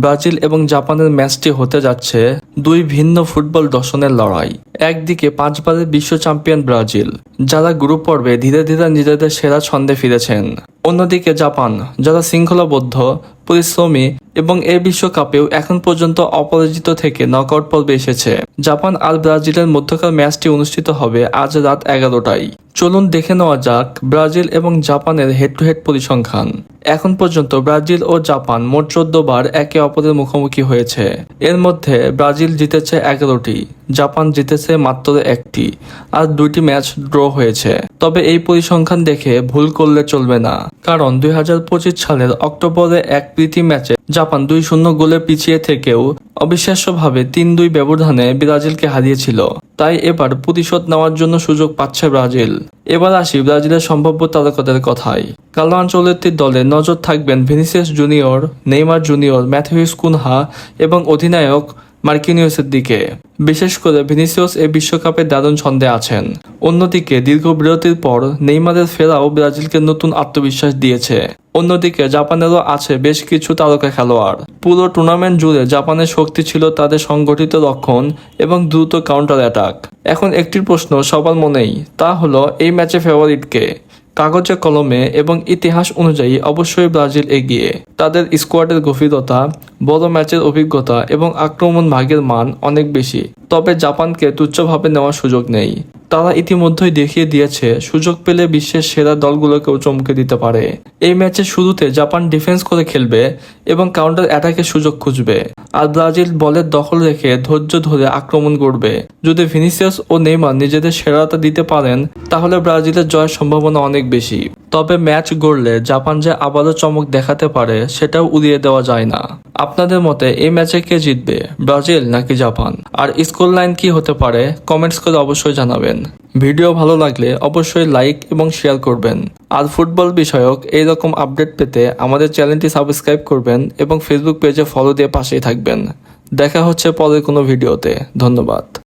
Brazil এবং জাপানের ম্যাচটি হতে যাচ্ছে দুই ভিন্ন ফুটবল দর্শনের লড়াই। একদিকে 5 বারের বিশ্ব চ্যাম্পিয়ন ব্রাজিল, যারা গ্রুপ পর্বে ধীরে ধীরে নিজেদের সেরা ছন্দে ফিরেছেন। অন্যদিকে জাপান, যারা শৃঙ্খলাবদ্ধ, পরিশ্রমী এবং এই বিশ্বকাপেও এখন পর্যন্ত অপরাজিত থেকে নকআউট পর্বে এসেছে। জাপান আর ব্রাজিলের মধ্যকার ম্যাচটি অনুষ্ঠিত হবে আজ রাত 11টায়। চলুন দেখে নেওয়া যাক ব্রাজিল এবং জাপানের হেড টু হেড পরিসংখ্যান। এখন পর্যন্ত ব্রাজিল ও জাপান মোট 14 বার একে অপরের মুখোমুখি হয়েছে। এর মধ্যে ব্রাজিল জিতেছে 11টি, জাপান জিতেছে মাত্র 1টি, আর 2টি ম্যাচ ড্র হয়েছে। তবে এই পরিসংখ্যান দেখে ভুল করলে চলবে না, কারণ 2025 সালের অক্টোবরে এক প্রীতি ম্যাচে জাপান 2-0 গোলে পিছিয়ে থেকেও অবিশ্বাস্যভাবে 3-2 ব্যবধানে ব্রাজিলকে হারিয়েছিল। তাই এবার প্রতিশোধ নেওয়ার জন্য সুযোগ পাচ্ছে ব্রাজিল। এবার আসি ব্রাজিলের সম্ভাব্য তারকাদের কথায়। কার্লো আনচেলত্তির দলে নজর থাকবেন Vinicius junior, Neymar junior, Matheus Cunha এবং অধিনায়ক মার্কিনিউসের দিকে। বিশেষ করে ভিনিসিয়াস এই বিশ্বকাপে দারুণ ছন্দে আছেন। অন্যদিকে দীর্ঘ বিরতির পর নেইমারের ফেরাও ব্রাজিলকে নতুন আত্মবিশ্বাস দিয়েছে। অন্যদিকে জাপানেরও আছে বেশ কিছু তারকা খেলোয়াড়। পুরো টুর্নামেন্ট জুড়ে জাপানের শক্তি ছিল তাদের সংগঠিত রক্ষণ এবং দ্রুত কাউন্টার অ্যাটাক। এখন একটি প্রশ্ন সবার মনেই, তা হলো এই ম্যাচে ফেভারিট কে? কাগজে কলমে এবং ইতিহাস অনুযায়ী অবশ্যই ব্রাজিল এগিয়ে। তাদের স্কোয়াডের গভীরতা, বড় ম্যাচের অভিজ্ঞতা এবং আক্রমণ ভাগের মান অনেক বেশি। তবে জাপানকে তুচ্ছভাবে নেওয়ার সুযোগ নেই। তারা ইতিমধ্যেই দেখিয়ে দিয়েছে সুযোগ পেলে বিশ্বের সেরা দলগুলোকেও চমকে দিতে পারে। এই ম্যাচের শুরুতে জাপান ডিফেন্স করে খেলবে এবং কাউন্টার অ্যাটাকের সুযোগ খুঁজবে, আর ব্রাজিল বলের দখল রেখে ধৈর্য ধরে আক্রমণ করবে। যদি ভিনিসিয়াস ও নেইমার নিজেদের সেরাটা দিতে পারেন, তাহলে ব্রাজিলের জয়ের সম্ভাবনা অনেক বেশি। তবে ম্যাচ গড়লে জাপান যে আবারও চমক দেখাতে পারে সেটাও উড়িয়ে দেওয়া যায় না। আপনাদের মতে এই ম্যাচে কে জিতবে, ব্রাজিল নাকি জাপান? আর স্কোর লাইন কি হতে পারে কমেন্টস করে অবশ্যই জানাবেন। ভিডিও ভালো লাগলে অবশ্যই লাইক এবং শেয়ার করবেন। আর ফুটবল বিষয়ক এইরকম আপডেট পেতে আমাদের চ্যানেলটি সাবস্ক্রাইব করবেন এবং ফেসবুক পেজে ফলো দিয়ে পাশেই থাকবেন। দেখা হচ্ছে পরের কোনো ভিডিওতে। ধন্যবাদ।